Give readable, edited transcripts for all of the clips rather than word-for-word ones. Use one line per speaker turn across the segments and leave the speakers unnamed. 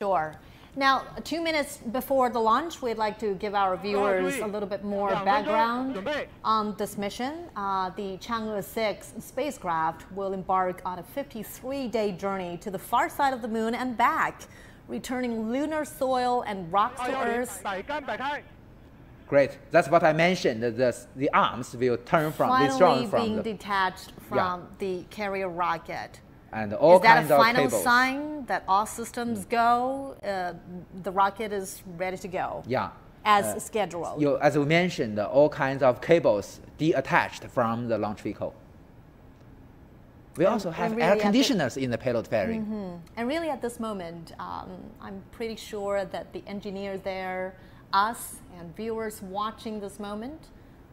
Sure. Now, 2 minutes before the launch, we'd like to give our viewers a little bit more background on this mission. The Chang'e 6 spacecraft will embark on a 53-day journey to the far side of the moon and back, returning lunar soil and rocks to Earth.
Great. That's what I mentioned. The arms will turn from
Finally being detached from the carrier rocket.
And all kinds of cables.
Is that a final sign that all systems go? The rocket is ready to go.
Yeah.
As scheduled.
As we mentioned, all kinds of cables detached from the launch vehicle. We also have really air conditioners in the payload fairing.
And really at this moment, I'm pretty sure that the engineers there, us and viewers watching this moment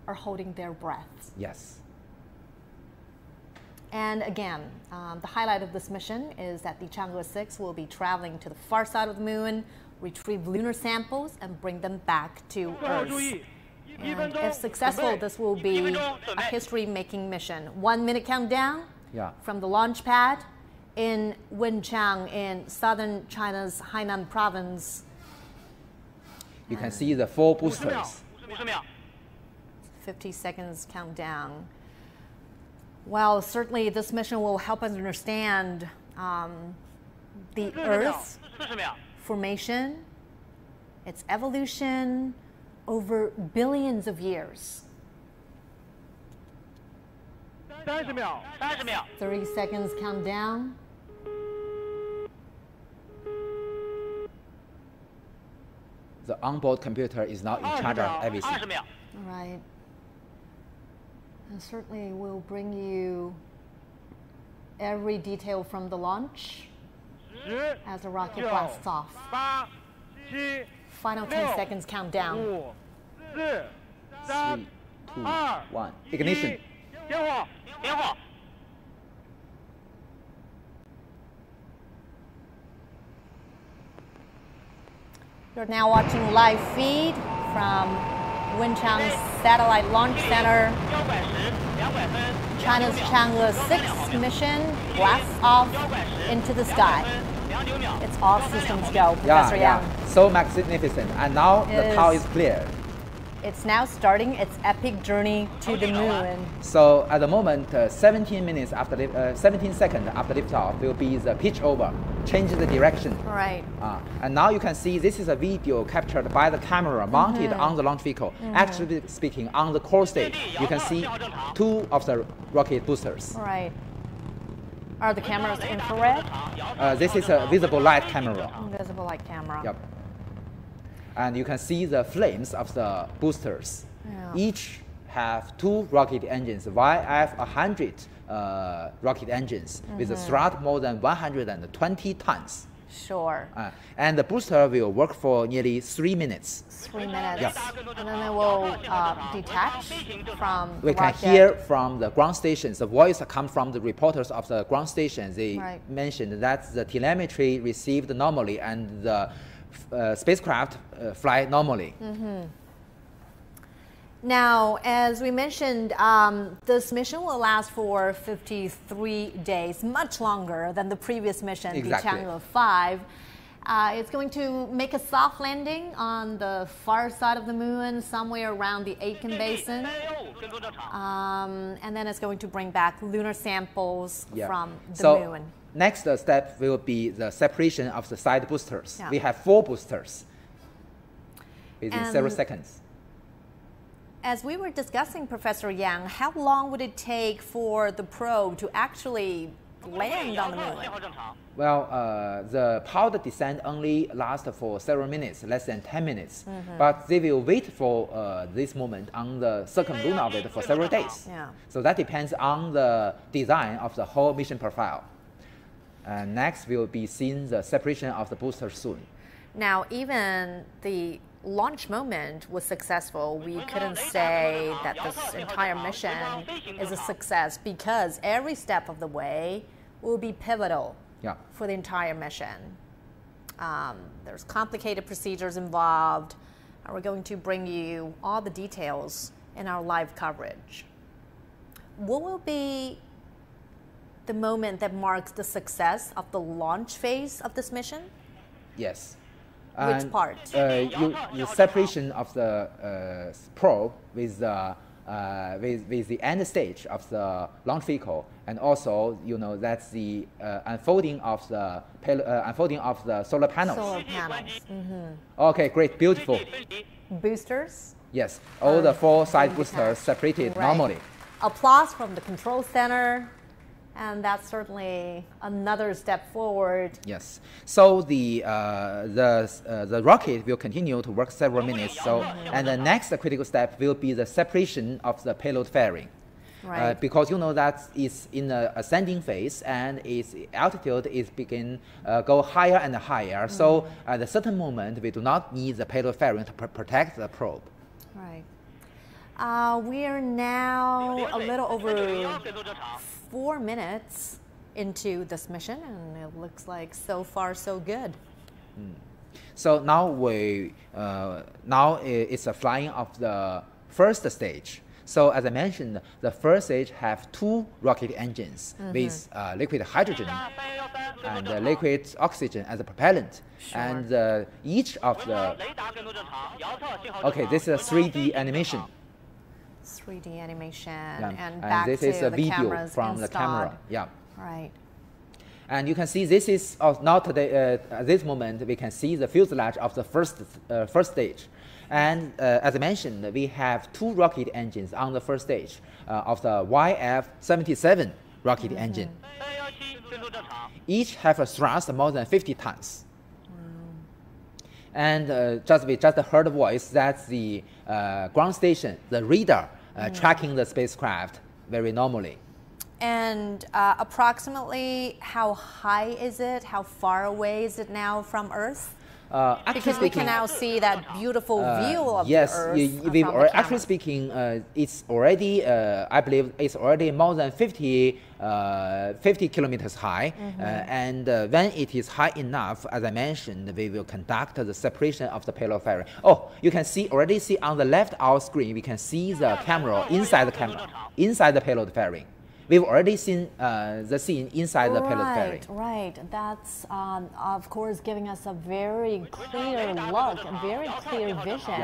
are holding their breaths.
Yes.
And again, the highlight of this mission is that the Chang'e 6 will be traveling to the far side of the moon, retrieve lunar samples, and bring them back to Earth. And if successful, this will be a history-making mission. 1 minute countdown from the launch pad in Wenchang in southern China's Hainan province.
You can see the 4 boosters.
50 seconds countdown. Well, certainly this mission will help us understand the Earth's formation, its evolution over billions of years. 30 seconds countdown.
The onboard computer is now in charge of everything.
All right. And certainly we'll bring you every detail from the launch as the rocket blasts off. Final 10 seconds countdown.
3, 2, 1. Ignition.
You're now watching live feed from Wenchang Satellite Launch Center. China's Chang'e 6 mission blasts off into the sky. It's all systems go, Professor Yang.
So magnificent. And now the tower is clear.
It's now starting its epic journey to the moon.
So at the moment, 17 seconds after liftoff will be the pitch over, change the direction.
Right.
And now you can see this is a video captured by the camera mounted on the launch vehicle. Actually speaking, on the core stage, you can see 2 of the rocket boosters.
Right. Are the cameras infrared?
This is a visible light camera.
Visible light camera.
Yep. And you can see the flames of the boosters. Each have 2 rocket engines, YF-100 rocket engines with a thrust more than 120 tons.
Sure.
And the booster will work for nearly 3 minutes.
3 minutes. Yes. And then they will detach from the
We can hear from the ground stations. The voice comes from the reporters of the ground stations. They mentioned that the telemetry received normally and the spacecraft fly normally.
Now, as we mentioned, this mission will last for 53 days, much longer than the previous mission, the Chang'e 5. It's going to make a soft landing on the far side of the moon, somewhere around the Aitken Basin. And then it's going to bring back lunar samples from the moon.
Next step will be the separation of the side boosters. We have 4 boosters within several seconds.
As we were discussing, Professor Yang, how long would it take for the probe to actually land on the moon?
Well, the powered descent only lasts for several minutes, less than 10 minutes. But they will wait for this moment on the circumlunar orbit for several days. So that depends on the design of the whole mission profile. And next, we will be seeing the separation of the boosters soon.
Now, even the launch moment was successful. We couldn't say that this entire mission is a success because every step of the way will be pivotal for the entire mission. There's complicated procedures involved, and we're going to bring you all the details in our live coverage. What will be the moment that marks the success of the launch phase of this mission?
Yes.
Which part?
The separation of the probe with the end stage of the launch vehicle, and also that's the unfolding of the solar panels.
Solar panels.
Okay, great, beautiful.
Boosters.
Yes, all the 4 side boosters separated normally.
Applause from the control center. And that's certainly another step forward.
Yes. So the rocket will continue to work several minutes. So and the next critical step will be the separation of the payload fairing.
Right.
Because that it's in the ascending phase and its altitude is go higher and higher. So at a certain moment, we do not need the payload fairing to protect the probe.
Right. We are now a little over 4 minutes into this mission, and it looks like so far so good.
So now it's a flying of the first stage. So as I mentioned, the first stage have 2 rocket engines with liquid hydrogen and liquid oxygen as a propellant.
Sure.
And each of the... Okay, this is a 3D animation.
3D animation,
yeah.
and back
this
to
is a
the
video
cameras
from
installed.
the camera. Yeah.
Right.
And you can see this is now today. At this moment, we can see the fuselage of the first stage. And as I mentioned, we have 2 rocket engines on the first stage of the YF-77 rocket engine. Each have a thrust more than 50 tons. And we just heard a voice. That's the ground station, the radar tracking the spacecraft very normally.
And approximately how high is it? How far away is it now from Earth? Because we can now see that beautiful view of the Earth.
Yes, actually speaking, it's already, I believe, it's already more than 50 kilometers high. And when it is high enough, as I mentioned, we will conduct the separation of the payload fairing. Oh, you can already see on the left our screen, we can see the camera inside the payload fairing. We've already seen the scene inside the payload fairing.
Right. That's, of course, giving us a very clear look, a very clear vision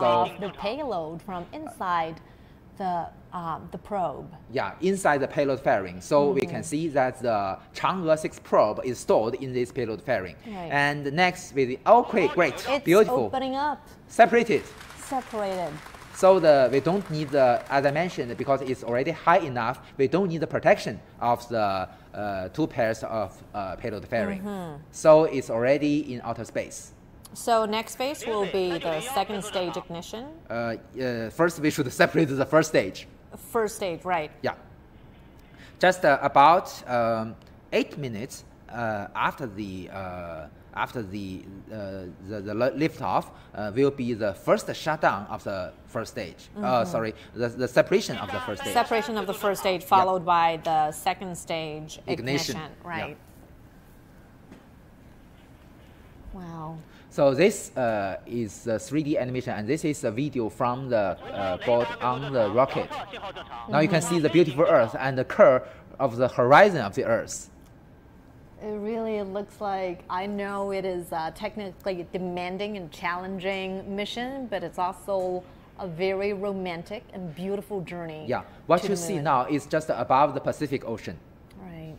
of the payload from inside the probe.
Yeah, inside the payload fairing. So we can see that the Chang'e 6 probe is stored in this payload fairing.
Right.
And next, okay, great,
it's
beautiful.
Opening up.
Separated. So we don't need as I mentioned, because it's already high enough, we don't need the protection of the 2 pairs of payload fairing. So it's already in outer space.
So next phase will be the second stage ignition?
First, we should separate the first stage.
First stage, right.
Yeah. Just about 8 minutes after the liftoff will be the first shutdown of the first stage. Sorry, the separation of the first stage.
Separation of the first stage followed by the second stage ignition. Right.
Yeah.
Wow.
So this is the 3D animation, and this is a video from the board on the rocket. Now you can see the beautiful Earth and the curve of the horizon of the Earth.
It really looks like, I know it is a technically demanding and challenging mission, but it's also a very romantic and beautiful journey.
Yeah, what you see now is just above the Pacific Ocean.
Right.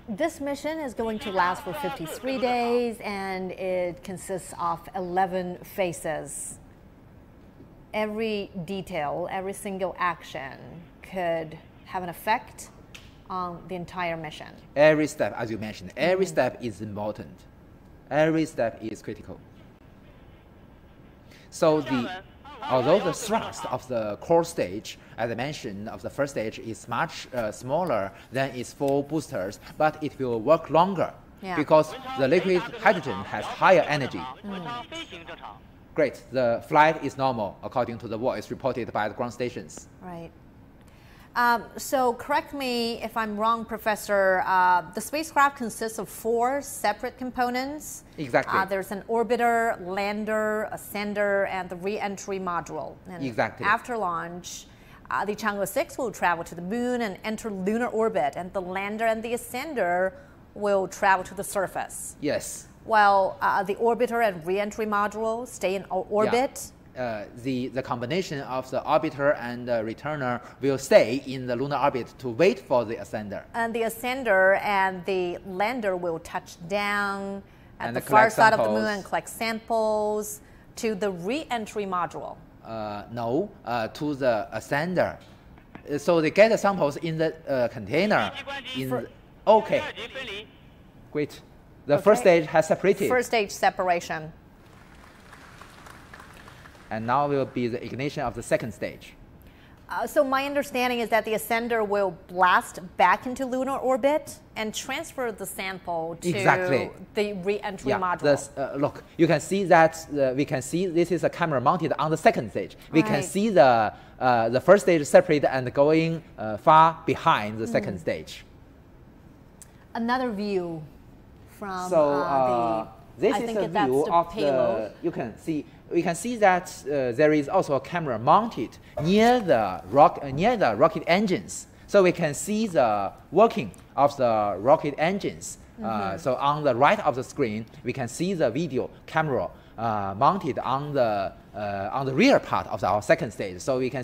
This mission is going to last for 53 days, and it consists of 11 phases. Every detail, every single action could have an effect on the entire mission.
Every step, as you mentioned, every step is important. Every step is critical. So although the thrust of the core stage, as I mentioned, of the first stage is much smaller than its 4 boosters, but it will work longer because the liquid hydrogen has higher energy. Great, the flight is normal according to the voice reported by the ground stations.
Right. So correct me if I'm wrong, Professor. The spacecraft consists of 4 separate components.
Exactly.
There's an orbiter, lander, a sender, and the re-entry module. And
exactly.
After launch, The Chang'e 6 will travel to the moon and enter lunar orbit, and the lander and the ascender will travel to the surface.
Yes.
While the orbiter and re-entry module stay in orbit.
Yeah. The combination of the orbiter and the returner will stay in the lunar orbit to wait for the ascender.
And the ascender and the lander will touch down at the far side of the moon and collect samples to the re-entry module.
No, to the ascender. So they get the samples in the container. Okay. Great. The first stage has separated.
First stage separation.
And now will be the ignition of the second stage.
So my understanding is that the ascender will blast back into lunar orbit and transfer the sample to the re-entry module.
Look, you can see that we can see this is a camera mounted on the second stage. We can see the first stage separate and going far behind the second stage.
Another view from
this is a view of the. We can see that there is also a camera mounted near the rocket engines, so we can see the working of the rocket engines. So on the right of the screen, we can see the video camera mounted on the rear part of our second stage. So we can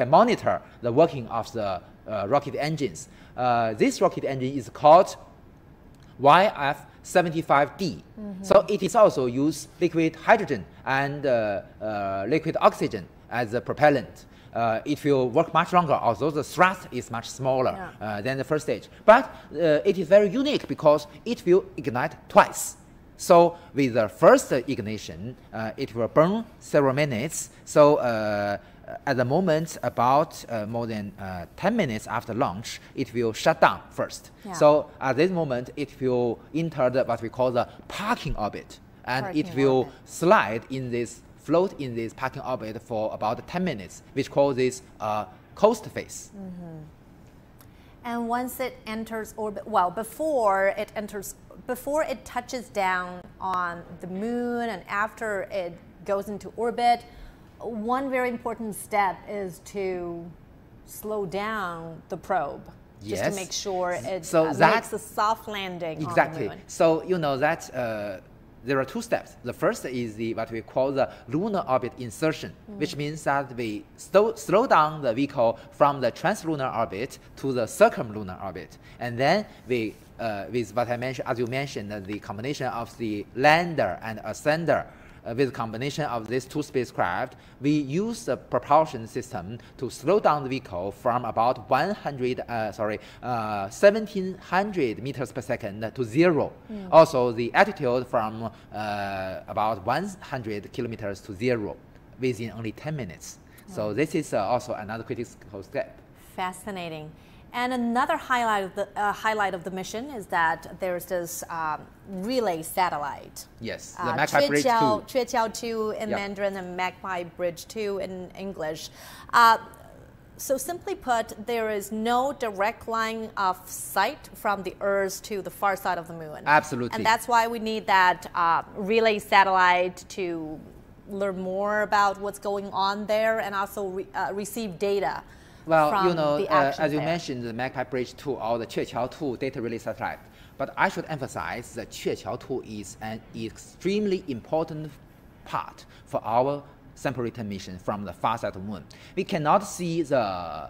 monitor the working of the rocket engines. This rocket engine is called YF-75D. So it is also use liquid hydrogen and liquid oxygen as a propellant. It will work much longer, although the thrust is much smaller than the first stage. But it is very unique because it will ignite twice. So with the first ignition, it will burn several minutes. So at the moment, about more than 10 minutes after launch, it will shut down first. So at this moment, it will enter what we call the parking orbit. And it will float in this parking orbit for about 10 minutes, which causes coast phase.
And once it enters orbit, well, before it touches down on the moon and after it goes into orbit, one very important step is to slow down the probe, just to make sure it makes a soft landing on the moon.
So you know that there are two steps. The first is what we call the lunar orbit insertion, which means that we slow down the vehicle from the translunar orbit to the circumlunar orbit. And then we, with what I mentioned, as you mentioned, the combination of the lander and ascender, with combination of these two spacecraft, we use the propulsion system to slow down the vehicle from about 1700 meters per second to zero. Also, the altitude from about 100 kilometers to zero within only 10 minutes. So this is also another critical step.
Fascinating. And another highlight of the mission is that there's this relay satellite.
Yes, the Magpie Bridge 2.
Queqiao 2 in Mandarin and Magpie Bridge 2 in English. So simply put, there is no direct line of sight from the Earth to the far side of the moon.
Absolutely.
And that's why we need that relay satellite to learn more about what's going on there and also receive data.
Well, you know, as you mentioned, the Magpie Bridge 2 or the Queqiao 2 data relay satellite. But I should emphasize that Queqiao 2 is an extremely important part for our sample return mission from the far side of the moon. We cannot see our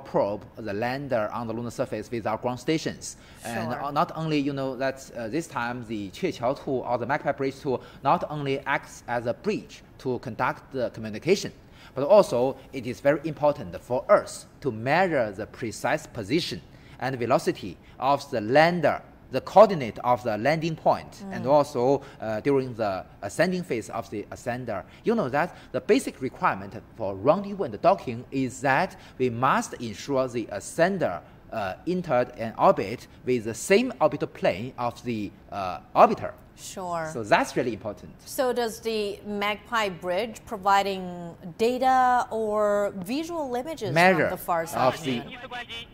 probe, the lander on the lunar surface with our ground stations. And not only, you know, that this time the Queqiao 2 or the Magpie Bridge 2 not only acts as a bridge to conduct the communication, but also it is very important for us to measure the precise position and velocity of the lander, the coordinate of the landing point, and also during the ascending phase of the ascender. You know that the basic requirement for rendezvous and docking is that we must ensure the ascender entered an orbit with the same orbital plane of the orbiter.
Sure.
So that's really important.
So does the MAGPIE bridge providing data or visual images
Measure
from the far side?
Of the,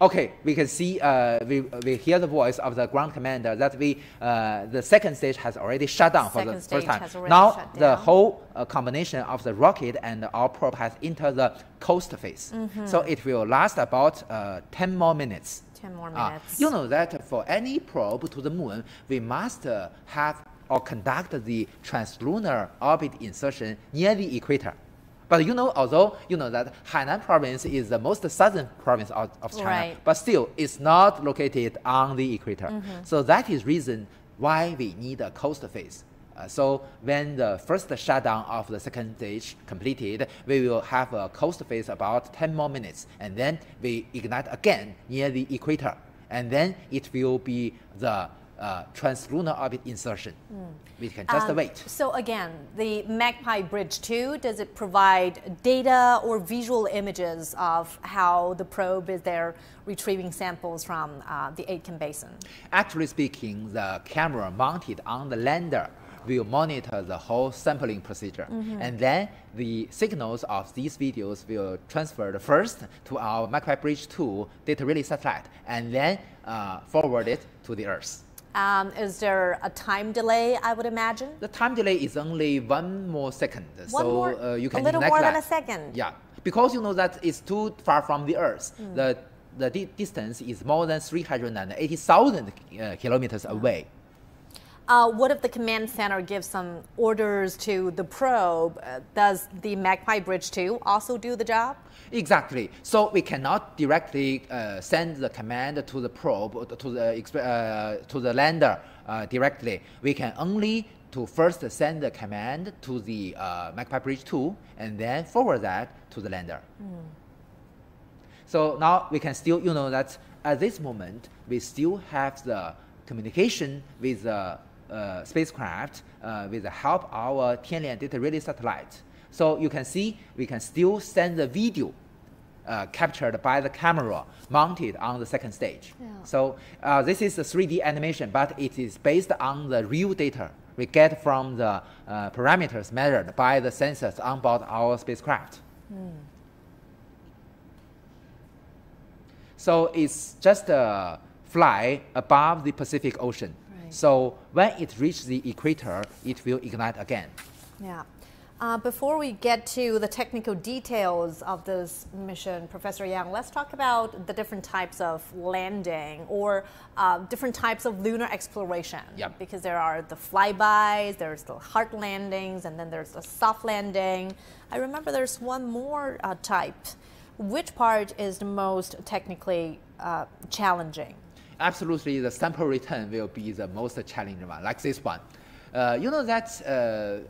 okay, we can see, we hear the voice of the ground commander that the second stage has already shut down for the first time. Now the whole combination of the rocket and our probe has entered the coast phase. So it will last about 10 more minutes.
10 more minutes.
You know that for any probe to the moon, we must have or conduct the translunar orbit insertion near the equator. But you know, although you know that Hainan province is the most southern province of China, but still it's not located on the equator. So that is reason why we need a coast phase. So when the first shutdown of the second stage completed, we will have a coast phase about 10 more minutes, and then we ignite again near the equator, and then it will be the translunar orbit insertion. We can just wait.
So again, the MAGPIE Bridge 2, does it provide data or visual images of how the probe is there retrieving samples from the Aitken Basin?
Actually speaking, the camera mounted on the lander will monitor the whole sampling procedure. And then the signals of these videos will transfer first to our MAGPIE Bridge 2 data relay satellite, and then forward it to the Earth.
Is there a time delay, I would imagine?
The time delay is only 1 more second. You can
a little more than a second.
Yeah, because you know that it's too far from the Earth. The distance is more than 380,000 kilometers away.
What if the command center gives some orders to the probe? Does the MAGPIE Bridge 2 also do the job?
Exactly. So we cannot directly send the command to the probe, to the lander directly. We can only first send the command to the MAGPIE Bridge 2 and then forward that to the lander. So now we can still, you know, that at this moment we still have the communication with the spacecraft with the help of our Tianlian data relay satellite. So you can see we can still send the video captured by the camera mounted on the second stage. So this is a 3D animation, but it is based on the real data we get from the parameters measured by the sensors on board our spacecraft. So it's just fly above the Pacific Ocean. So when it reaches the equator, it will ignite again.
Yeah. Before we get to the technical details of this mission, Professor Yang, let's talk about the different types of landing or different types of lunar exploration. Because there are the flybys, there's the hard landings, and then there's the soft landing. I remember there's one more type. Which part is the most technically challenging?
Absolutely, the sample return will be the most challenging one, like this one. You know that,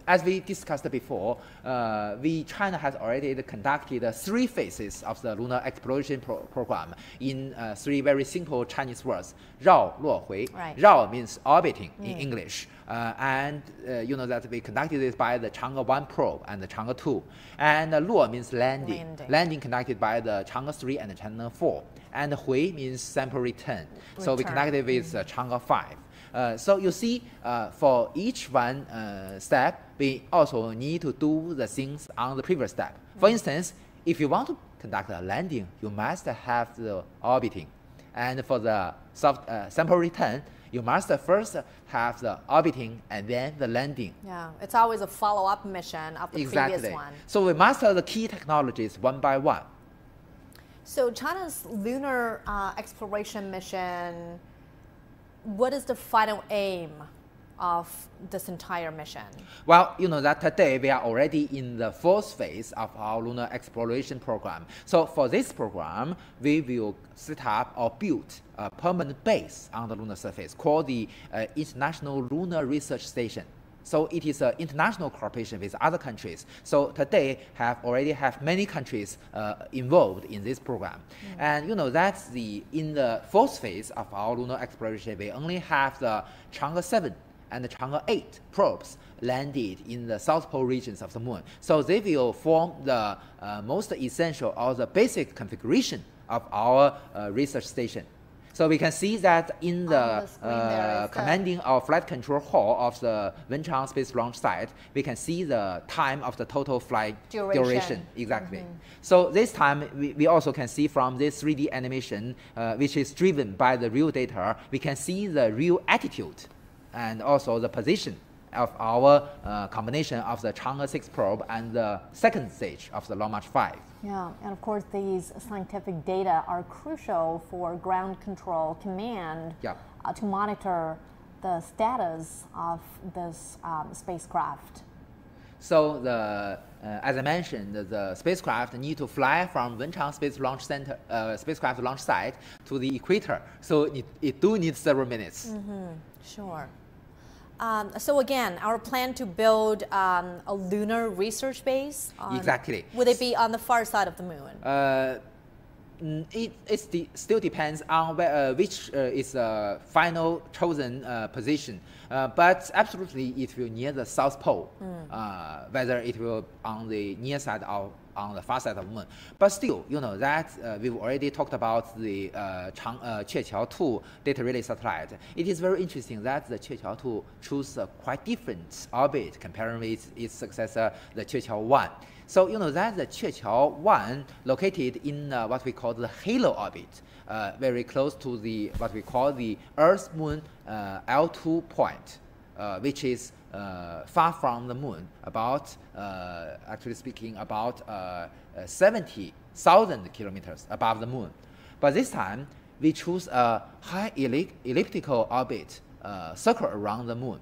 as we discussed before, China has already conducted 3 phases of the lunar exploration program in 3 very simple Chinese words. 绕, 落, 回. 绕 means orbiting in English. And you know that we conducted this by the Chang'e 1 probe and the Chang'e 2. And 落 means landing. Landing conducted by the Chang'e 3 and the Chang'e 4. And 回 means sample return. So we conducted with Chang'e 5. So you see, for each one step, we also need to do the things on the previous step. For instance, if you want to conduct a landing, you must have the orbiting. And for the sample return, you must first have the orbiting and then the landing.
Yeah, it's always a follow-up mission of the previous one.
So we master the key technologies one by one.
So China's lunar exploration mission, what is the final aim of this entire mission?
Well, you know that today we are already in the 4th phase of our lunar exploration program. So for this program, we will set up or build a permanent base on the lunar surface called the International Lunar Research Station. So it is an international cooperation with other countries. So today already have many countries involved in this program. And you know that in the 4th phase of our lunar exploration, we only have the Chang'e 7 and the Chang'e 8 probes landed in the South Pole regions of the Moon. So they will form the most essential or the basic configuration of our research station. So we can see that in the commanding or flight control hall of the Wenchang Space Launch Site, we can see the time of the total flight duration. Exactly. So this time, we also can see from this 3D animation, which is driven by the real data, we can see the real attitude and also the position of our combination of the Chang'e 6 probe and the second stage of the Long March 5.
Yeah, and of course these scientific data are crucial for ground control command to monitor the status of this spacecraft.
So as I mentioned, the spacecraft need to fly from Wenchang Space Launch Center, spacecraft launch site to the equator. So it do need several minutes.
Sure. So again, our plan to build a lunar research base.
Exactly.
Would it be on the far side of the moon?
It still depends on which is the final chosen position. But absolutely, it will near the South Pole, whether it will on the near side or on the far side of the moon. But still, you know that we've already talked about the Qiuqiao-2 data relay satellite. It is very interesting that the Qiuqiao-2 chose a quite different orbit comparing with its successor, the Qiuqiao-1. So you know that the Qiuqiao-1 located in what we call the halo orbit, very close to the what we call the Earth-Moon L2 point, which is far from the moon, about actually speaking about 70,000 kilometers above the moon. But this time we choose a high elliptical orbit circle around the moon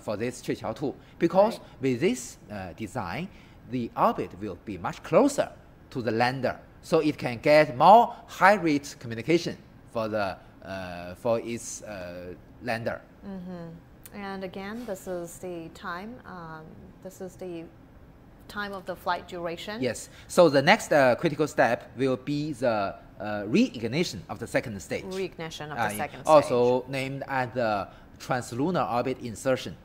for this Qiuqiao-2, because with this design, the orbit will be much closer to the lander, so it can get more high-rate communication for the for its lander.
And again, this is the time. This is the time of the flight duration.
Yes. So the next critical step will be the reignition of the second stage.
Reignition of the second stage.
Also named as the translunar orbit insertion.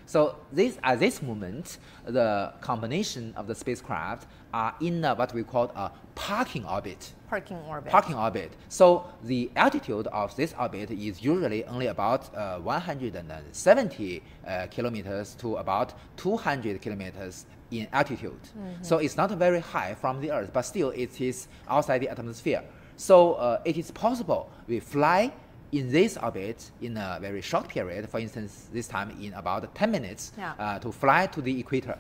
So at this moment, the combination of the spacecraft are in what we call a parking orbit.
Parking orbit.
Parking orbit. So the altitude of this orbit is usually only about 170 kilometers to about 200 kilometers in altitude. So it's not very high from the Earth, but still it is outside the atmosphere. So it is possible we fly in this orbit in a very short period, for instance, this time in about 10 minutes, to fly to the equator.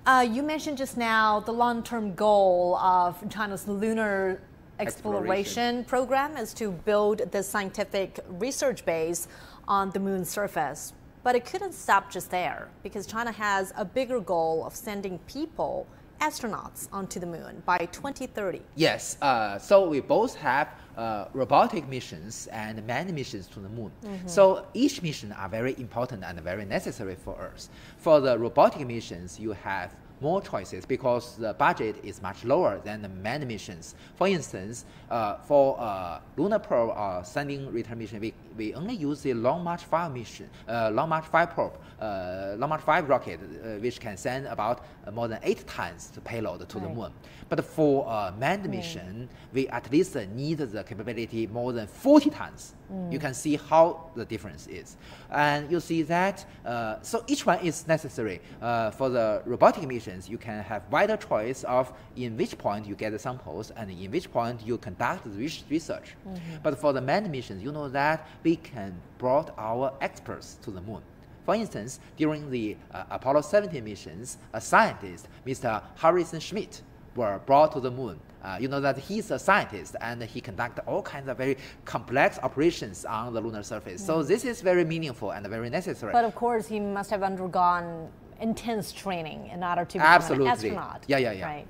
You mentioned just now the long-term goal of China's lunar exploration program is to build the scientific research base on the moon's surface. But it couldn't stop just there, because China has a bigger goal of sending people, astronauts, onto the moon by 2030.
Yes, so we both have robotic missions and manned missions to the moon. So each mission are very important and very necessary for us. For the robotic missions, you have more choices because the budget is much lower than the manned missions. For instance, for lunar probe or sending return mission, we only use the Long March 5 mission, Long March 5 probe, Long March 5 rocket, which can send about more than 8 tons the payload to the moon. But for a manned mission, we at least need the capability more than 40 tons. You can see how the difference is. And you see that, so each one is necessary. For the robotic missions, you can have wider choice of in which point you get the samples and in which point you conduct the research. But for the manned missions, you know that we can brought our experts to the moon. For instance, during the Apollo 17 missions, a scientist, Mr. Harrison Schmitt, were brought to the moon. You know that he's a scientist and he conducts all kinds of very complex operations on the lunar surface. So this is very meaningful and very necessary.
But of course, he must have undergone intense training in order to become an astronaut.
Yeah.
Right.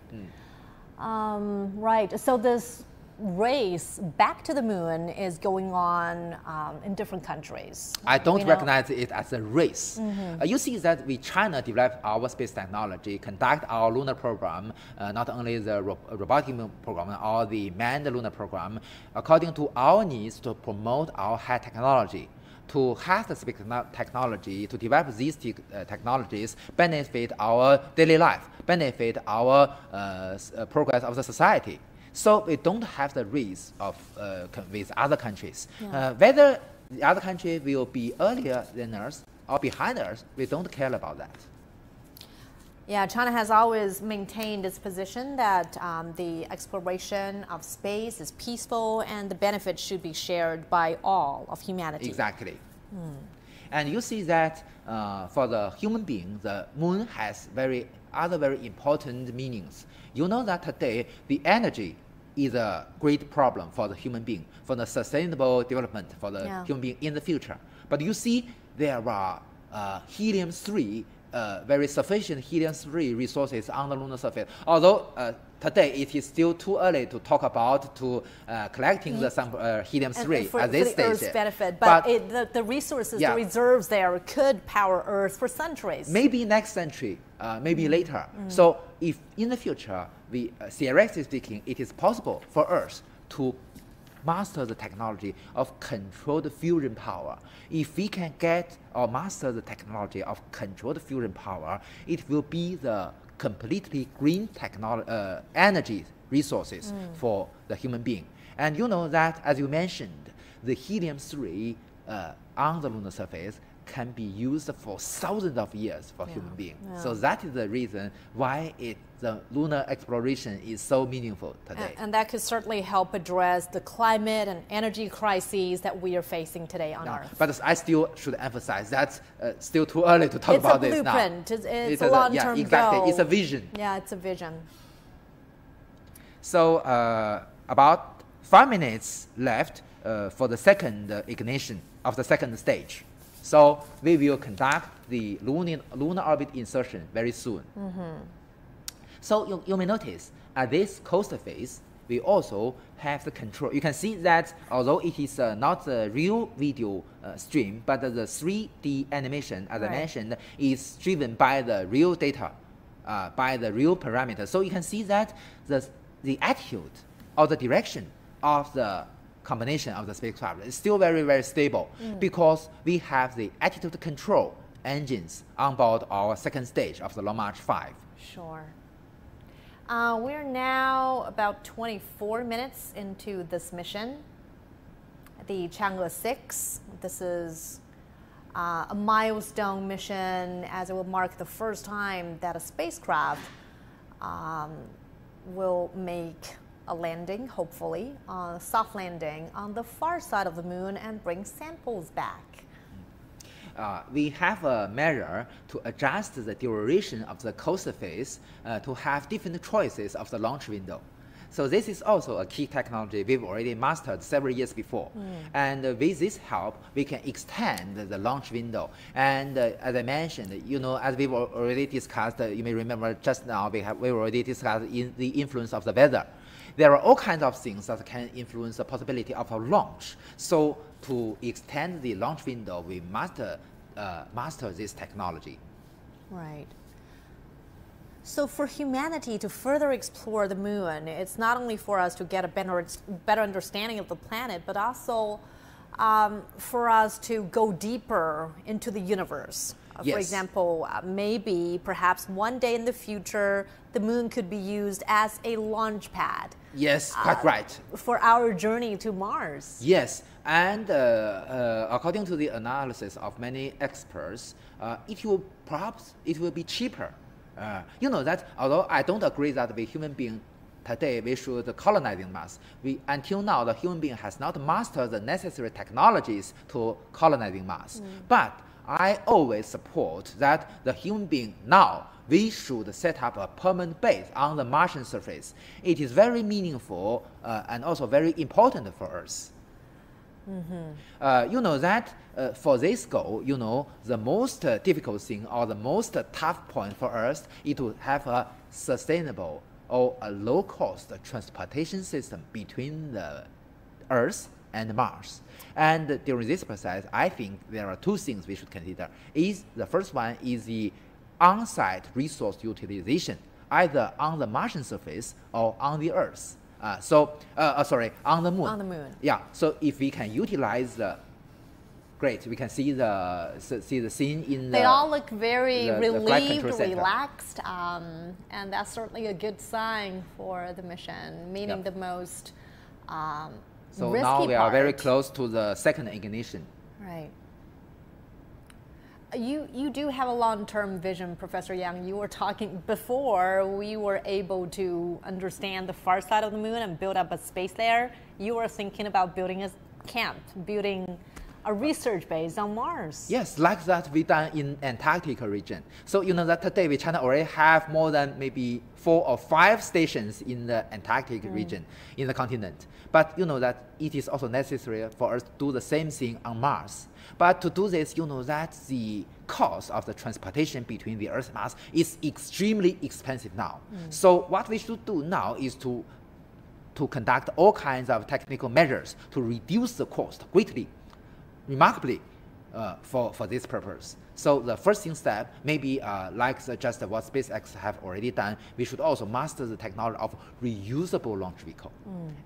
Right. So this race back to the moon is going on in different countries.
I don't recognize it as a race. You see that China developed our space technology, conduct our lunar program, not only the robotic program or the manned lunar program, according to our needs to promote our high technology. To have the space technology, to develop these technologies, benefit our daily life, benefit our progress of the society. So we don't have the risk of with other countries. Whether the other country will be earlier than us or behind us, we don't care about that.
Yeah, China has always maintained its position that the exploration of space is peaceful and the benefits should be shared by all of humanity.
Exactly. And you see that for the human being, the moon has other very important meanings. You know that today the energy is a great problem for the human being, for the sustainable development for the human being in the future. But you see there are helium-3, very sufficient helium-3 resources on the lunar surface. Although today it is still too early to talk about collecting the helium-3 at this stage.
Earth's benefit, but the resources, the reserves there could power Earth for centuries.
Maybe next century, maybe later. So if in the future, theoretically speaking, it is possible for Earth to master the technology of controlled fusion power. If we can get or master the technology of controlled fusion power, it will be the completely green energy resources for the human being. And you know that, as you mentioned, the helium-3 on the lunar surface can be used for thousands of years for human beings. So that is the reason why the lunar exploration is so meaningful today.
And that could certainly help address the climate and energy crises that we are facing today on Earth.
But I still should emphasize that's still too early to talk about this now.
It's a blueprint. It's a long-term
exactly.
goal.
It's a vision.
Yeah, it's a vision.
So about 5 minutes left for the second ignition of the second stage. So we will conduct the lunar orbit insertion very soon. So you may notice at this coaster phase, we also have the control. You can see that although it is not a real video stream, but the 3D animation, as I mentioned, is driven by the real data, by the real parameters. So you can see that the attitude or the direction of the combination of the spacecraft is still very, very stable because we have the attitude control engines on board our second stage of the Long March 5.
Sure. We're now about 24 minutes into this mission, the Chang'e 6. This is a milestone mission as it will mark the first time that a spacecraft will make a landing, hopefully, a soft landing on the far side of the moon and bring samples back.
We have a measure to adjust the duration of the coaster phase to have different choices of the launch window. So this is also a key technology we've already mastered several years before. And with this help, we can extend the launch window. And as I mentioned, you know, as we've already discussed, you may remember just now, we already discussed the influence of the weather. There are all kinds of things that can influence the possibility of a launch. So to extend the launch window, we master this technology.
Right. So for humanity to further explore the moon, it's not only for us to get a better understanding of the planet, but also for us to go deeper into the universe. For example, maybe perhaps one day in the future, the moon could be used as a launch pad.
Yes, quite right.
For our journey to Mars.
Yes, and according to the analysis of many experts, it will be cheaper. You know that although I don't agree that we human beings today we should colonizing Mars. Until now, the human being has not mastered the necessary technologies to colonizing Mars. But I always support that the human being now, we should set up a permanent base on the Martian surface. It is very meaningful and also very important for us. You know that for this goal, you know, the most difficult thing or the most tough point for us is to have a sustainable or a low-cost transportation system between the Earth and Mars. And during this process, I think there are two things we should consider. The first one is the on-site resource utilization, either on the Martian surface or on the Earth. On the moon.
On the moon.
Yeah, so if we can utilize the great. We can see the scene in the.
They all look very relieved,
the
relaxed, and that's certainly a good sign for the mission, meaning the most
so
risky
now we are
part.
very close to the second ignition.
Right. You do have a long-term vision, Professor Yang. You were talking before we were able to understand the far side of the moon and build up a space there. You were thinking about building a camp, building a research base on Mars.
Yes, like that we done in Antarctic region. So you know that today China already have more than maybe 4 or 5 stations in the Antarctic region, in the continent. But you know that it is also necessary for us to do the same thing on Mars. But to do this, you know that the cost of the transportation between the Earth and Mars is extremely expensive now. So what we should do now is to conduct all kinds of technical measures to reduce the cost greatly, remarkably, for this purpose. So the first step, maybe just what SpaceX have already done, we should also master the technology of reusable launch vehicle.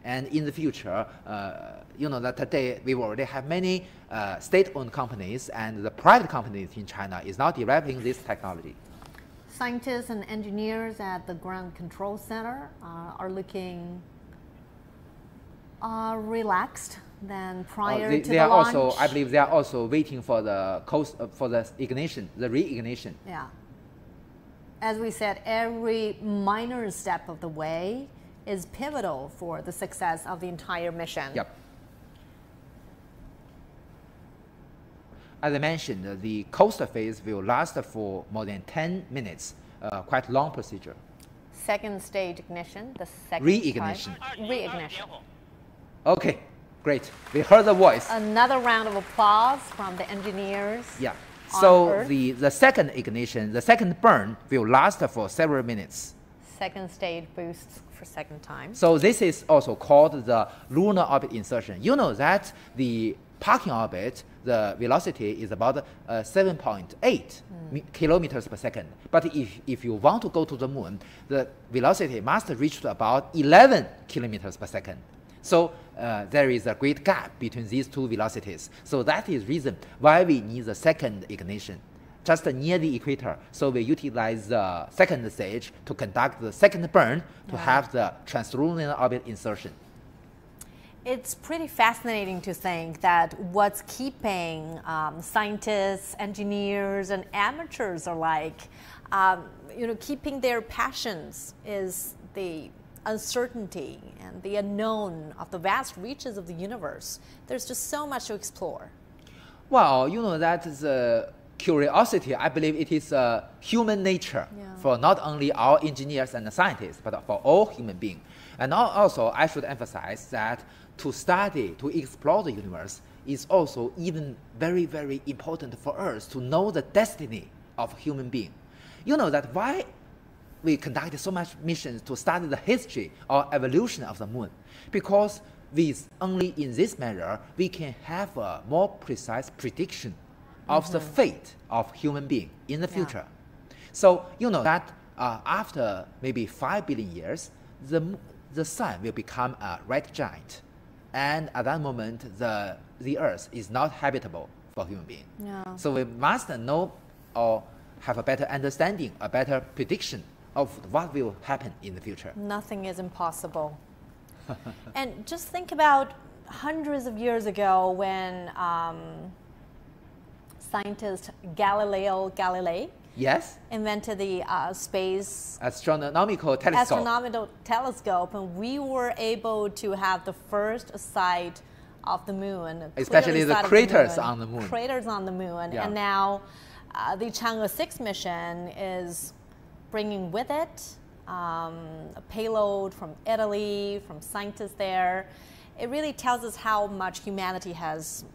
And in the future, you know that today we already have many state-owned companies, and the private companies in China is now developing this technology.
Scientists and engineers at the Ground Control Center are looking relaxed than prior to the launch.
I believe they are also waiting for the ignition, the reignition.
Yeah. As we said, every minor step of the way is pivotal for the success of the entire mission.
Yep. As I mentioned, the coaster phase will last for more than 10 minutes, quite long procedure.
Second stage ignition, the second
reignition.
Reignition.
Okay, great. We heard the voice.
Another round of applause from the engineers.
Yeah. So the second ignition, the second burn will last for several minutes.
Second stage boosts for second time.
So this is also called the lunar orbit insertion. You know that the parking orbit, the velocity is about 7.8 kilometers per second. But if you want to go to the moon, the velocity must reach to about 11 kilometers per second. So there is a great gap between these two velocities. So that is the reason why we need the second ignition, just near the equator. So we utilize the second stage to conduct the second burn to have the translunar orbit insertion.
It's pretty fascinating to think that what's keeping scientists, engineers, and amateurs alike, keeping their passions is the uncertainty and the unknown of the vast reaches of the universe. There's just so much to explore.
Well, you know that the curiosity, I believe it is human nature for not only our engineers and scientists, but for all human beings. And also, I should emphasize that to study, to explore the universe is also even very, very important for us to know the destiny of human being. You know that why we conducted so much missions to study the history or evolution of the moon, because with only in this measure we can have a more precise prediction of the fate of human being in the future. So you know that after maybe 5 billion years, the sun will become a red giant, and at that moment the earth is not habitable for human being. So we must know or have a better understanding, a better prediction of what will happen in the future.
Nothing is impossible. And just think about hundreds of years ago when scientist Galileo Galilei invented the space
astronomical
telescope, and we were able to have the first sight of the moon,
especially the craters on the moon.
Craters on the moon, and now the Chang'e 6 mission is bringing with it a payload from Italy, from scientists there. It really tells us how much humanity has,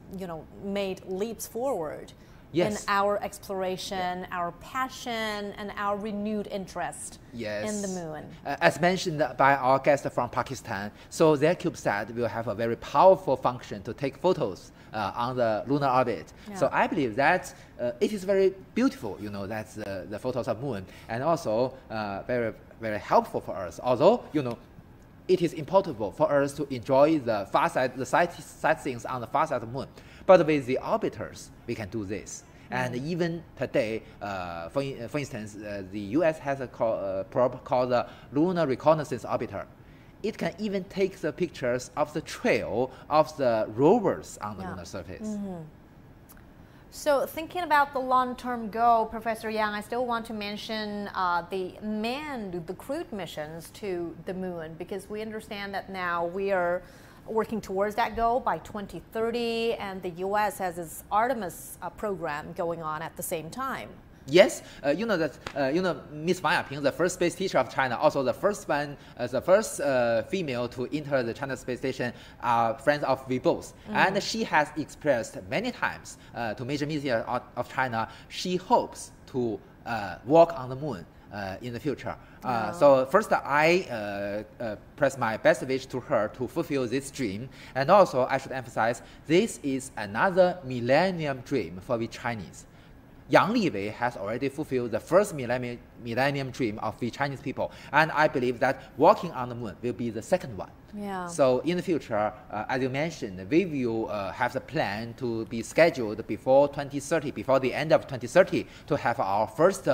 made leaps forward in our exploration, our passion, and our renewed interest in the moon.
As mentioned by our guest from Pakistan, so their CubeSat will have a very powerful function to take photos on the lunar orbit. So I believe that it is very beautiful, that's the photos of moon, and also very, very helpful for us. Although, it is impossible for us to enjoy the far side, the sightseeing on the far side of the moon. But with the orbiters, we can do this. And even today, for instance, the US has a probe called the Lunar Reconnaissance Orbiter. It can even take the pictures of the trail of the rovers on the lunar surface.
So thinking about the long-term goal, Professor Yang, I still want to mention the crewed missions to the moon, because we understand that now we are working towards that goal by 2030, and the US has its Artemis program going on at the same time.
Yes, you know that Miss Wang Yaping, the first space teacher of China, also the first one, the first female to enter the China space station, are friends of we both. And she has expressed many times to major media of China, she hopes to walk on the moon in the future. So first, I press my best wish to her to fulfill this dream. And also, I should emphasize, this is another millennium dream for we Chinese. Yang Liwei has already fulfilled the first millennium dream of the Chinese people, and I believe that walking on the moon will be the second one.
Yeah.
So in the future, as you mentioned, we will have the plan to be scheduled before 2030, before the end of 2030, to have our first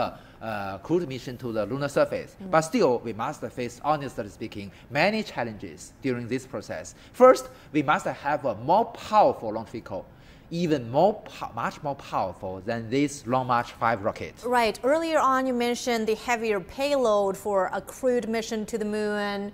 crewed mission to the lunar surface. But still, we must face, honestly speaking, many challenges during this process. First, we must have a more powerful launch vehicle, even much more powerful than this Long March 5 rocket.
Right. Earlier on, you mentioned the heavier payload for a crewed mission to the moon.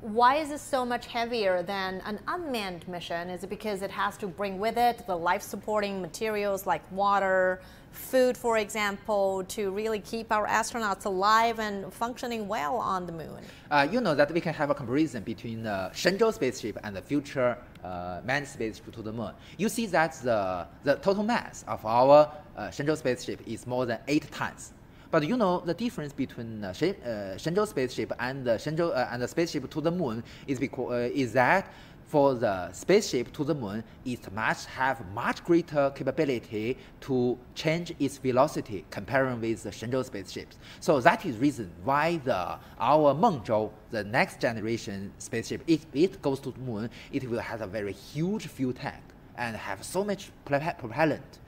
Why is it so much heavier than an unmanned mission? Is it because it has to bring with it the life-supporting materials like water, food, for example, to really keep our astronauts alive and functioning well on the moon?
You know that we can have a comparison between the Shenzhou spaceship and the future manned spaceship to the moon. You see that the total mass of our Shenzhou spaceship is more than 8 tons. But you know the difference between Shenzhou spaceship and the spaceship to the moon is that for the spaceship to the moon, it must have much greater capability to change its velocity comparing with the Shenzhou spaceships. So that is reason why our Mengzhou, the next generation spaceship, if it goes to the moon, it will have a very huge fuel tank and have so much propellant.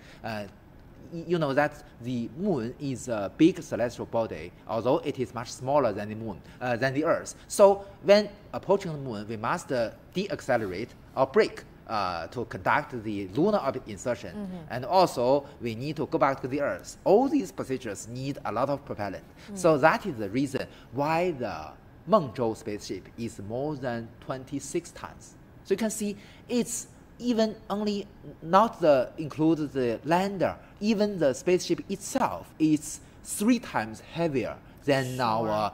You know that the moon is a big celestial body, although it is much smaller than the moon, than the Earth. So when approaching the moon, we must deaccelerate or brake to conduct the lunar orbit insertion. And also, we need to go back to the Earth. All these procedures need a lot of propellant. So that is the reason why the Mengzhou spaceship is more than 26 tons. So you can see it's even only not include the lander, even the spaceship itself is 3 times heavier than our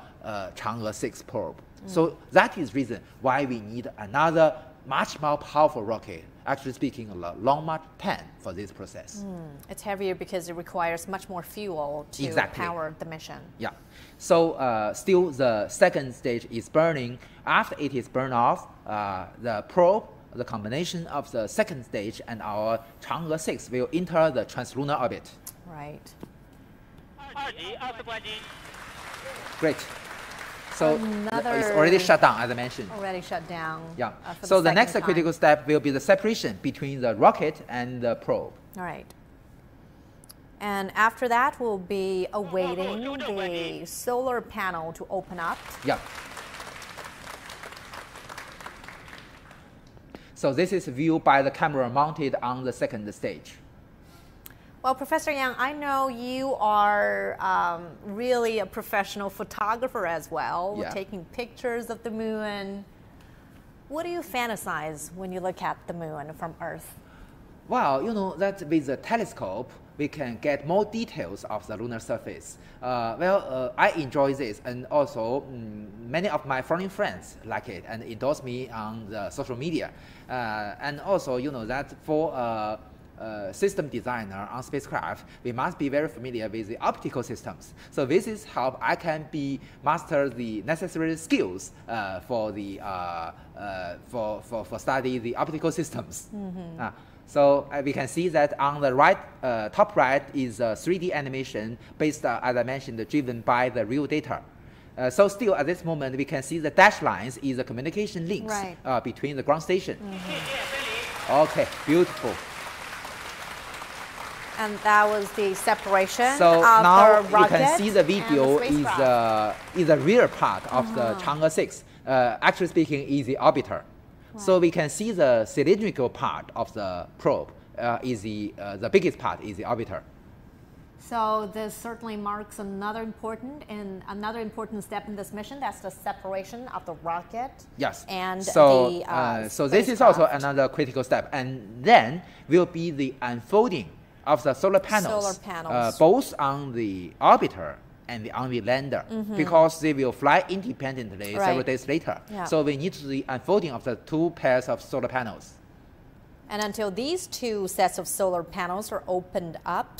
Chang'e 6 probe. So that is reason why we need another much more powerful rocket, actually speaking, Long March 10 for this process.
It's heavier because it requires much more fuel to power the mission.
Yeah. So still the second stage is burning. After it is burned off, the probe, the combination of the second stage and our Chang'e 6 will enter the translunar orbit.
Right.
Great. So it's already shut down, as I mentioned.
Already shut down.
Yeah. So the next critical step will be the separation between the rocket and the probe.
All right. And after that, we'll be awaiting the solar panel to open up.
Yeah. So this is viewed by the camera mounted on the second stage.
Well, Professor Yang, I know you are really a professional photographer as well, taking pictures of the moon. What do you fantasize when you look at the moon from Earth?
Well, you know that with the telescope, we can get more details of the lunar surface. I enjoy this, and also many of my foreign friends like it and endorse me on the social media. And also, you know that for system designer on spacecraft, we must be very familiar with the optical systems. So this is how I can master the necessary skills for the for study the optical systems. So we can see that on the right, top right is a 3D animation based, as I mentioned, driven by the real data. So still at this moment, we can see the dashed lines is the communication links between the ground station. Okay, beautiful.
And that was the separation
so
of
now
the rocket.
You can see the video is the rear part of the Chang'e 6. Actually speaking, is the orbiter. So we can see the cylindrical part of the probe is the biggest part is the orbiter.
So this certainly marks another important step in this mission. That's the separation of the rocket.
Yes.
And
so
the
so this is also another critical step, and then will be the unfolding of the solar panels. Both on the orbiter and on the lander, because they will fly independently several days later. So we need the unfolding of the two pairs of solar panels.
And until these two sets of solar panels are opened up,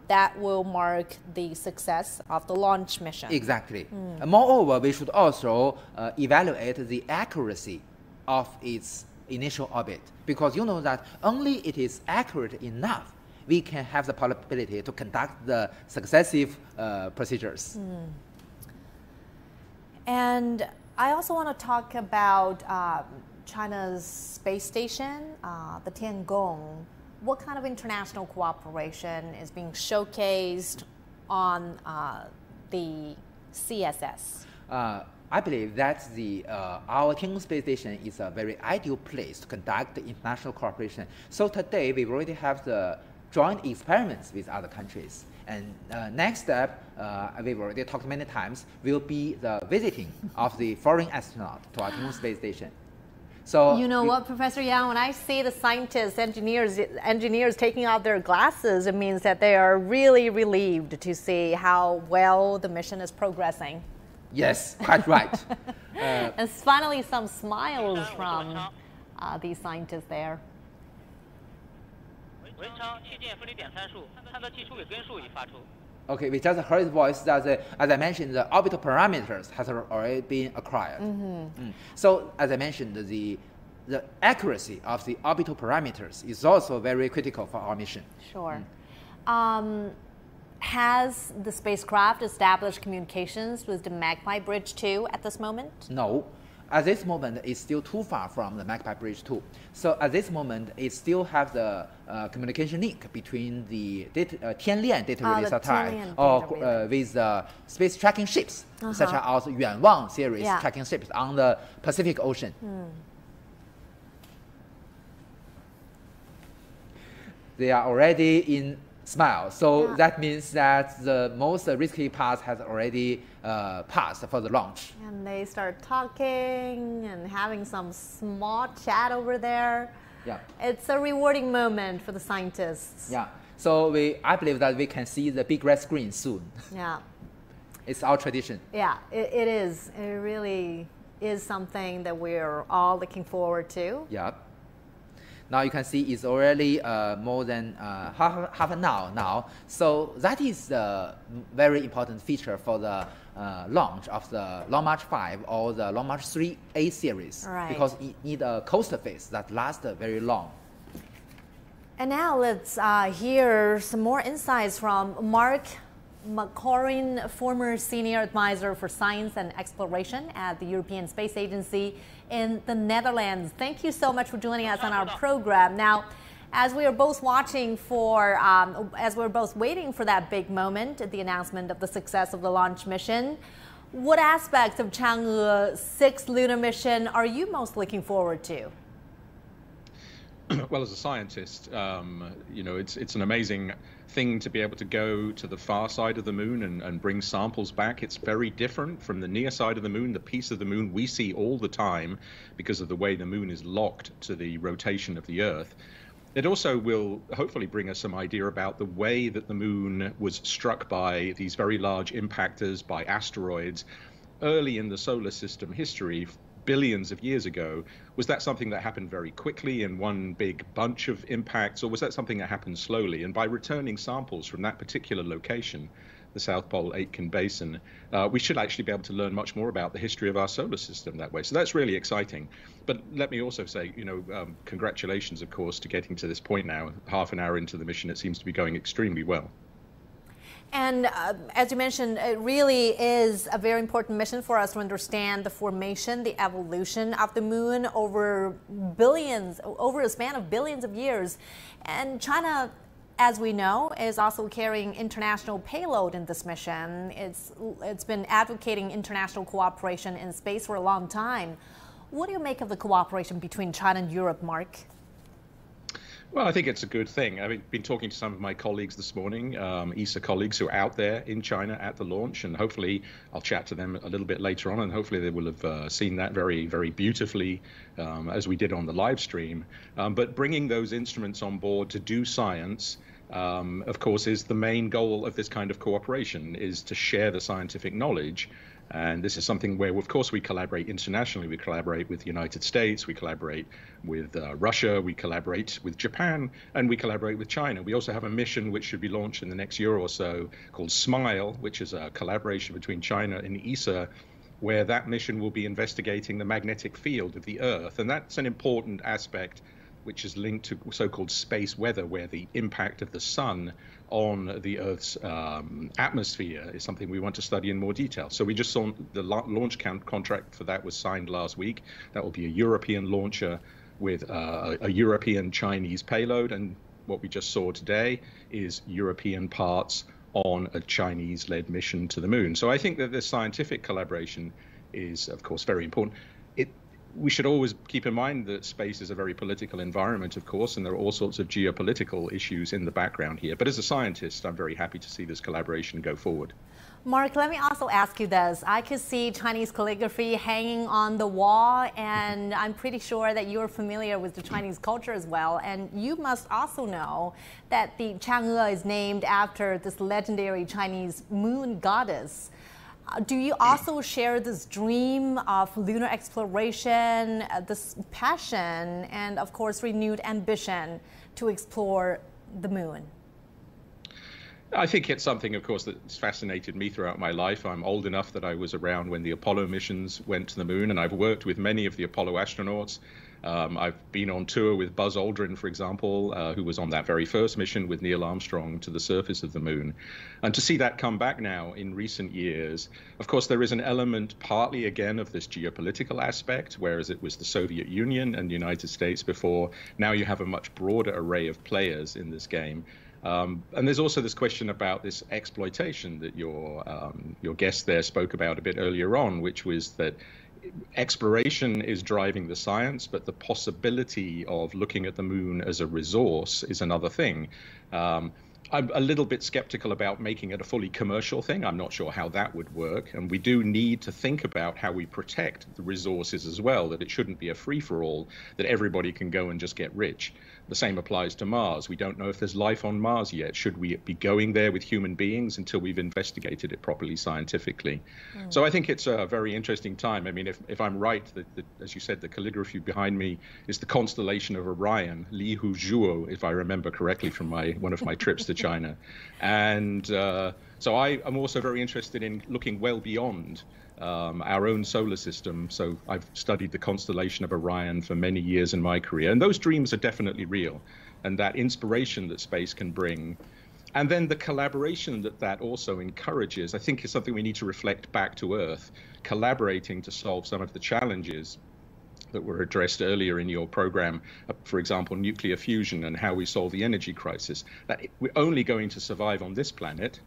that will mark the success of the launch mission.
Exactly. Moreover, we should also evaluate the accuracy of its initial orbit, because you know that only it is accurate enough we can have the possibility to conduct the successive procedures.
And I also want to talk about China's space station, the Tiangong. What kind of international cooperation is being showcased on the CSS?
I believe that our Tiangong space station is a very ideal place to conduct the international cooperation. So today we already have the joint experiments with other countries. And next step, we've already talked many times, will be the visiting of the foreign astronaut to our Tiangong space station. So
you know what, Professor Yang, when I see the scientists, engineers taking out their glasses, it means that they are really relieved to see how well the mission is progressing.
Yes, quite right.
And finally some smiles from these scientists there.
Okay, we just heard the voice that, as I mentioned, the orbital parameters has already been acquired. So, as I mentioned, the accuracy of the orbital parameters is also very critical for our mission.
Sure. Has the spacecraft established communications with the Magpie Bridge 2 at this moment?
No. At this moment, it's still too far from the Magpie Bridge 2. So at this moment, it still has the communication link between the Tianlian data relay satellite with space tracking ships, such as Yuanwang series tracking ships on the Pacific Ocean. They are already in SMILE. So that means that the most risky part has already passed for the launch.
And they start talking and having some small chat over there.
Yeah.
It's a rewarding moment for the scientists.
Yeah. So I believe that we can see the big red screen soon.
Yeah.
It's our tradition.
Yeah, it is. It really is something that we're all looking forward to.
Yeah. Now you can see it's already more than half an hour now. So that is a very important feature for the launch of the Long March 5 or the Long March 3A series. Because it needs a coaster phase that lasts very long.
And now let's hear some more insights from Mark McCaughrean, former senior advisor for science and exploration at the European Space Agency in the Netherlands. Thank you so much for joining us on our program. Now, as we are both watching for, as we're both waiting for that big moment, the announcement of the success of the launch mission, what aspects of Chang'e 6 lunar mission are you most looking forward to?
Well, as a scientist, you know, it's an amazing thing to be able to go to the far side of the moon and bring samples back. It's very different from the near side of the moon, the piece of the moon we see all the time because of the way the moon is locked to the rotation of the Earth. It also will hopefully bring us some idea about the way that the moon was struck by these very large impactors, by asteroids. Early in the solar system history, billions of years ago, was that something that happened very quickly in one big bunch of impacts, or was that something that happened slowly? And by returning samples from that particular location, the South Pole Aitken Basin, we should actually be able to learn much more about the history of our solar system that way. So that's really exciting. But let me also say, you know, congratulations, of course, to getting to this point now. Half an hour into the mission, it seems to be going extremely well.
And as you mentioned, it really is a very important mission for us to understand the formation, the evolution of the moon over a span of billions of years. And China, as we know, is also carrying international payload in this mission. It's been advocating international cooperation in space for a long time. What do you make of the cooperation between China and Europe, Mark?
Well, I think it's a good thing. I've been talking to some of my colleagues this morning, ESA colleagues who are out there in China at the launch, and hopefully I'll chat to them a little bit later on, and hopefully they will have seen that very, very beautifully as we did on the live stream. But bringing those instruments on board to do science, of course, is the main goal of this kind of cooperation, is to share the scientific knowledge. And this is something where, of course, we collaborate internationally. We collaborate with the United States, we collaborate with Russia, we collaborate with Japan, and we collaborate with China. We also have a mission which should be launched in the next year or so called SMILE, which is a collaboration between China and ESA, where that mission will be investigating the magnetic field of the Earth. And that's an important aspect which is linked to so-called space weather, where the impact of the sun on the Earth's atmosphere is something we want to study in more detail. So we just saw the launch contract for that was signed last week. That will be a European launcher with a European Chinese payload. And what we just saw today is European parts on a Chinese-led mission to the moon. So I think that this scientific collaboration is, of course, very important. We should always keep in mind that space is a very political environment, of course, and there are all sorts of geopolitical issues in the background here. But as a scientist, I'm very happy to see this collaboration go forward.
Mark, let me also ask you this. I could see Chinese calligraphy hanging on the wall, and I'm pretty sure that you're familiar with the Chinese culture as well. And you must also know that the Chang'e is named after this legendary Chinese moon goddess. Do you also share this dream of lunar exploration, this passion, and of course renewed ambition to explore the moon?
I think it's something, of course, that's fascinated me throughout my life. I'm old enough that I was around when the Apollo missions went to the moon, and I've worked with many of the Apollo astronauts. I've been on tour with Buzz Aldrin, for example, who was on that very first mission with Neil Armstrong to the surface of the moon. And to see that come back now in recent years, of course, there is an element partly, again, of this geopolitical aspect, whereas it was the Soviet Union and the United States before. Now you have a much broader array of players in this game. And there's also this question about this exploitation that your guest there spoke about a bit earlier on, which was that exploration is driving the science, but the possibility of looking at the moon as a resource is another thing. I'm a little bit skeptical about making it a fully commercial thing. I'm not sure how that would work. And we do need to think about how we protect the resources as well, that it shouldn't be a free-for-all, that everybody can go and just get rich. The same applies to Mars. We don't know if there's life on Mars yet. Should we be going there with human beings until we've investigated it properly scientifically? So I think it's a very interesting time. I mean, if I'm right, as you said, the calligraphy behind me is the constellation of Orion, Li Hu Zhuo, if I remember correctly from one of my trips to China. And so I'm also very interested in looking well beyond our own solar system. So I've studied the constellation of Orion for many years in my career, and those dreams are definitely real. And that inspiration that space can bring, and then the collaboration that also encourages, I think is something we need to reflect back to Earth, collaborating to solve some of the challenges that were addressed earlier in your program, for example, nuclear fusion and how we solve the energy crisis. That we're only going to survive on this planet